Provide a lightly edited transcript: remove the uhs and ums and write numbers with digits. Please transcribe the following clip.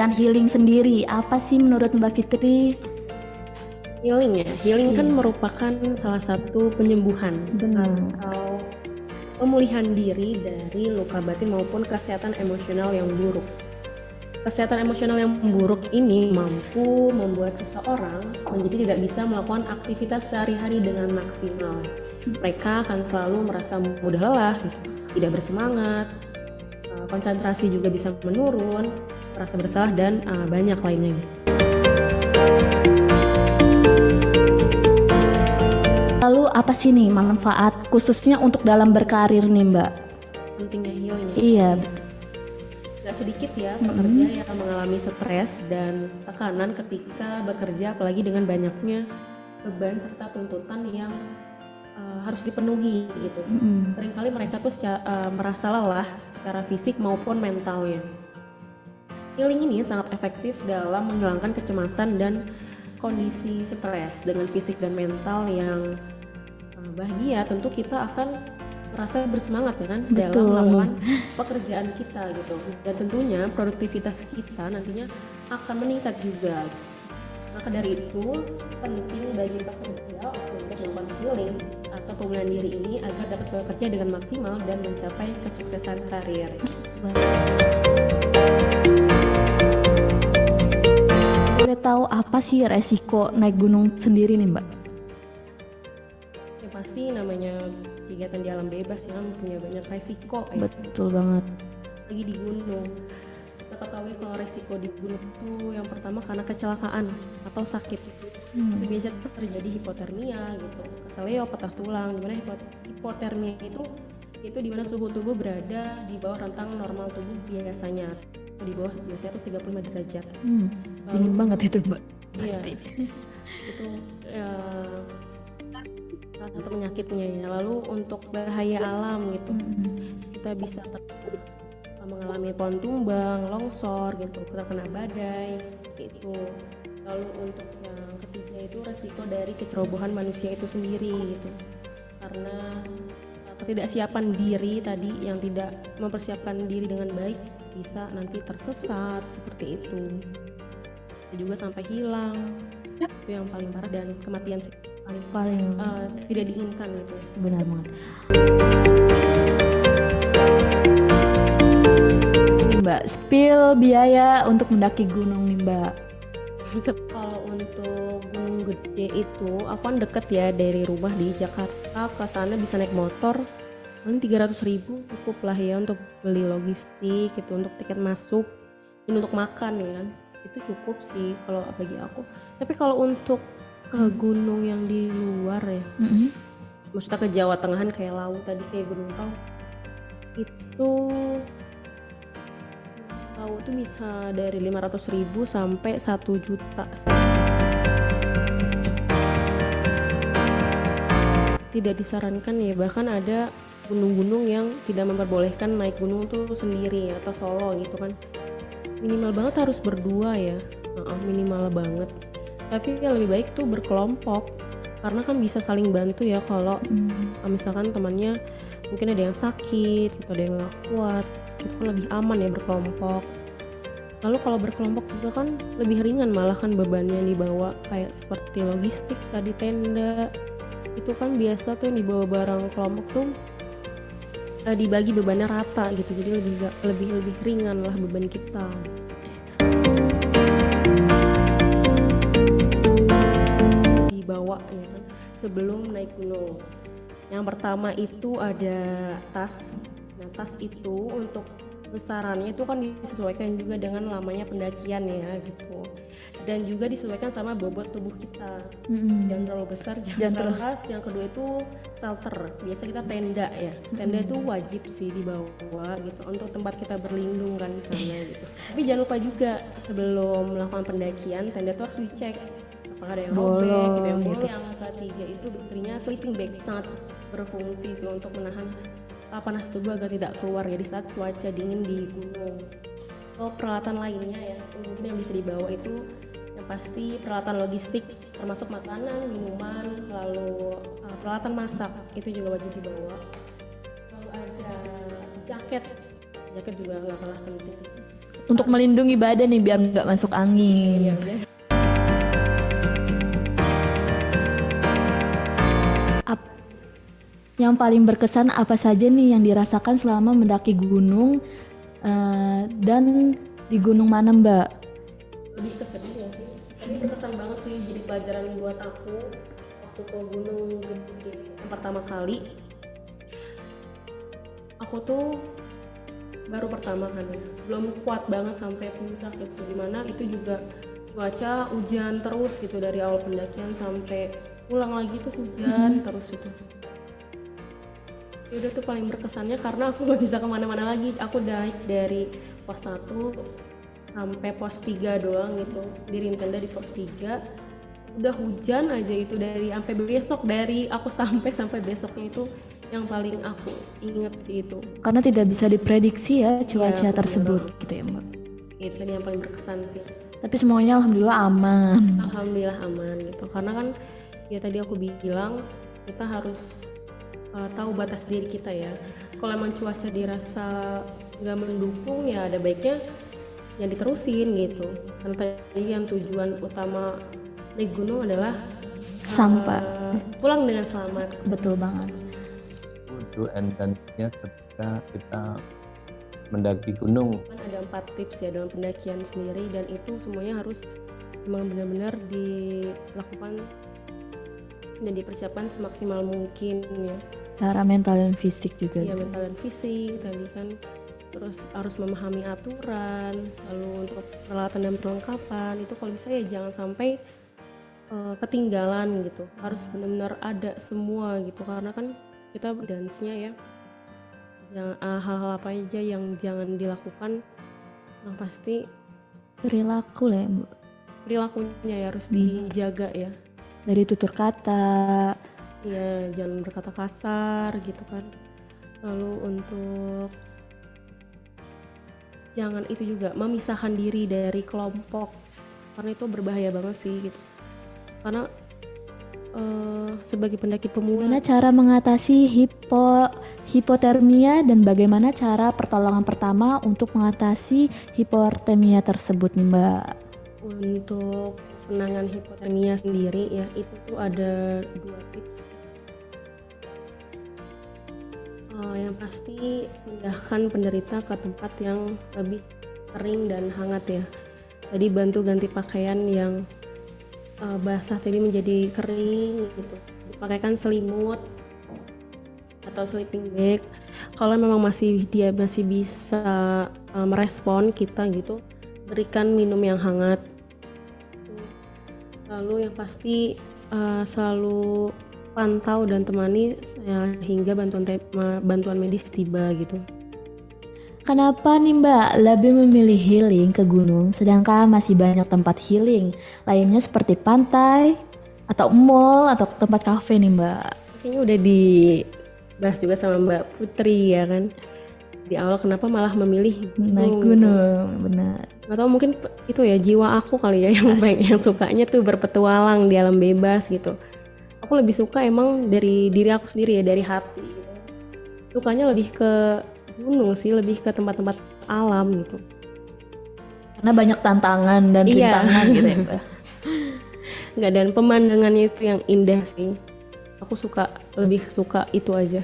pengertian healing sendiri, apa sih menurut Mbak Fitri? Healing ya, healing kan merupakan salah satu penyembuhan Benar. atau pemulihan diri dari luka batin maupun kesehatan emosional yang buruk. Kesehatan emosional yang buruk ini mampu membuat seseorang menjadi tidak bisa melakukan aktivitas sehari-hari dengan maksimal. Mereka akan selalu merasa mudah lelah, tidak bersemangat, konsentrasi juga bisa menurun, merasa bersalah, dan banyak lainnya. Lalu apa sih nih manfaat khususnya untuk dalam berkarir nih Mbak? Pentingnya healing ya. Iya, betul. Gak sedikit ya pekerja yang mengalami stres dan tekanan ketika bekerja, apalagi dengan banyaknya beban serta tuntutan yang harus dipenuhi gitu. Seringkali mereka tuh merasa lelah secara fisik maupun mentalnya. Healing ini sangat efektif dalam menghilangkan kecemasan dan kondisi stres. Dengan fisik dan mental yang bahagia, tentu kita akan merasa bersemangat ya kan dalam melakukan pekerjaan kita gitu, dan tentunya produktivitas kita nantinya akan meningkat juga. Maka dari itu penting bagi pekerja untuk melakukan healing atau pemulihan diri ini agar dapat bekerja dengan maksimal dan mencapai kesuksesan karir. Boleh tahu apa sih resiko naik gunung sendiri nih Mbak? Ya pasti namanya kegiatan di alam bebas ya, punya banyak resiko ya. Betul banget. Lagi di gunung, kita ketahui kalau resiko di gunung itu yang pertama karena kecelakaan atau sakit. Itu biasanya terjadi hipotermia gitu, keseleo, patah tulang. Dimana hipotermia itu dimana suhu tubuh berada di bawah rentang normal tubuh biasanya, di bawah biasanya tuh 35 derajat. Dingin banget itu Mbak. Pasti. Iya, itu salah satu penyakitnya ya. Lalu untuk bahaya alam gitu, kita bisa mengalami pohon tumbang, longsor gitu, terkena badai gitu. Lalu untuk yang ketiga itu resiko dari kecerobohan manusia itu sendiri gitu, karena ketidaksiapan diri tadi, yang tidak mempersiapkan diri dengan baik bisa nanti tersesat seperti itu. Dan juga sampai hilang, itu yang paling parah, dan kematian sih paling tidak diinginkan gitu. Benar banget. Mbak, spill biaya untuk mendaki gunung nih Mbak. Kalau untuk Gunung Gede itu aku kan deket ya dari rumah di Jakarta, ke sana bisa naik motor paling 300.000 cukup lah ya untuk beli logistik gitu, untuk tiket masuk dan untuk makan ya kan, itu cukup sih kalau bagi aku. Tapi kalau untuk ke gunung yang di luar ya, maksudnya ke Jawa Tengahan kayak Lawu tadi, kayak Gunung Pau, itu Lawu tuh bisa dari 500.000 sampai 1 juta sih. Tidak disarankan ya, bahkan ada gunung-gunung yang tidak memperbolehkan naik gunung tuh sendiri atau solo gitu kan. Minimal banget harus berdua ya, minimal banget. Tapi ya lebih baik tuh berkelompok, karena kan bisa saling bantu ya. Kalau misalkan temannya mungkin ada yang sakit gitu, ada yang nggak kuat, itu kan lebih aman ya berkelompok. Lalu kalau berkelompok juga kan lebih ringan malah kan bebannya yang dibawa, kayak seperti logistik tadi, tenda, itu kan biasa tuh yang dibawa barang kelompok tuh dibagi bebannya rata gitu, jadi lebih ringan lah beban kita. Dibawa ya kan sebelum naik gunung. Yang pertama itu ada tas. Nah, tas itu untuk besarannya itu kan disesuaikan juga dengan lamanya pendakian ya gitu, dan juga disesuaikan sama bobot tubuh kita. Jangan terlalu besar, jangan terlalu keras. Yang kedua itu shelter, biasa kita tenda ya, tenda itu wajib sih dibawa gitu untuk tempat kita berlindung kan di sana gitu. Tapi jangan lupa juga sebelum melakukan pendakian, tenda itu harus dicek apakah ada yang robek gitu, yang bolong. Yang ketiga itu baterainya sleeping bag, sangat berfungsi sih untuk menahan panas tubuh agar tidak keluar ya di saat cuaca dingin di gunung. Peralatan lainnya ya mungkin yang bisa dibawa itu yang pasti peralatan logistik, termasuk makanan, minuman, lalu peralatan masak itu juga wajib dibawa. Lalu ada jaket jaket juga nggak kalah penting. Untuk melindungi badan nih biar nggak masuk angin. Iya, udah. Yang paling berkesan apa saja nih yang dirasakan selama mendaki gunung dan di gunung mana Mbak? Lebih ke sedih ya sih. Ini berkesan banget sih, jadi pelajaran buat aku waktu ke Gunung Gede yang pertama kali. Aku tuh baru pertama kan ya, belum kuat banget sampai puncak gitu, dimana itu juga cuaca hujan terus gitu dari awal pendakian sampai pulang lagi tuh hujan terus itu. Ya udah tuh paling berkesannya karena aku nggak bisa kemana-mana lagi. Aku naik dari pos 1 sampai pos 3 doang gitu, diriin tenda di pos 3, udah hujan aja itu dari sampai besok, dari aku sampai besoknya itu yang paling aku inget sih itu. Karena tidak bisa diprediksi ya cuaca Iya, tersebut bener. gitu ya Mbak. Itu tadi yang paling berkesan sih. Tapi semuanya alhamdulillah aman. Alhamdulillah aman gitu, karena kan ya tadi aku bilang kita harus tahu batas diri kita ya. Kalau emang cuaca dirasa nggak mendukung ya ada baiknya yang diterusin gitu. Karena tadi yang tujuan utama naik gunung adalah Sampai pulang dengan selamat. betul banget. Do and dance-nya ketika kita mendaki gunung. Ada 4 tips ya dalam pendakian sendiri, dan itu semuanya harus memang benar-benar dilakukan dan dipersiapkan semaksimal mungkin ya. Secara mental dan fisik juga. Ya, gitu. mental dan fisik tadi kan, terus harus memahami aturan, lalu untuk peralatan dan perlengkapan itu kalau bisa ya jangan sampai ketinggalan gitu, harus benar-benar ada semua gitu, karena kan kita dance-nya ya, hal-hal apa aja yang jangan dilakukan, yang pasti Perilaku lah ya Mbak. perilakunya ya harus dijaga ya. Dari tutur kata. Ya jangan berkata kasar gitu kan. Lalu untuk jangan itu juga memisahkan diri dari kelompok, karena itu berbahaya banget sih gitu. Karena sebagai pendaki pemula, Bagaimana cara mengatasi hipotermia dan bagaimana cara pertolongan pertama untuk mengatasi hipotermia tersebut nih Mbak? untuk penanganan hipotermia sendiri ya, itu tuh ada 2 tips. Yang pasti pindahkan penderita ke tempat yang lebih kering dan hangat ya. Jadi bantu ganti pakaian yang basah tadi menjadi kering gitu. Dipakaikan selimut atau sleeping bag. Kalau memang dia masih bisa merespon kita gitu, berikan minum yang hangat. Lalu yang pasti selalu pantau dan temani hingga bantuan medis tiba gitu. Kenapa nih Mbak lebih memilih healing ke gunung sedangkan masih banyak tempat healing lainnya seperti pantai atau mall atau tempat kafe nih Mbak? Kayaknya udah dibahas juga sama Mbak Putri ya kan, di awal kenapa malah memilih Naik gitu. gunung, benar. Atau mungkin itu ya jiwa aku kali ya yang sukanya tuh berpetualang di alam bebas gitu. Aku lebih suka emang dari diri aku sendiri ya, dari hati gitu. Sukanya lebih ke gunung sih, lebih ke tempat-tempat alam gitu. Karena banyak tantangan dan Iya. rintangan gitu ya Mbak. Nggak, dan pemandangannya itu yang indah sih. Aku lebih suka itu aja.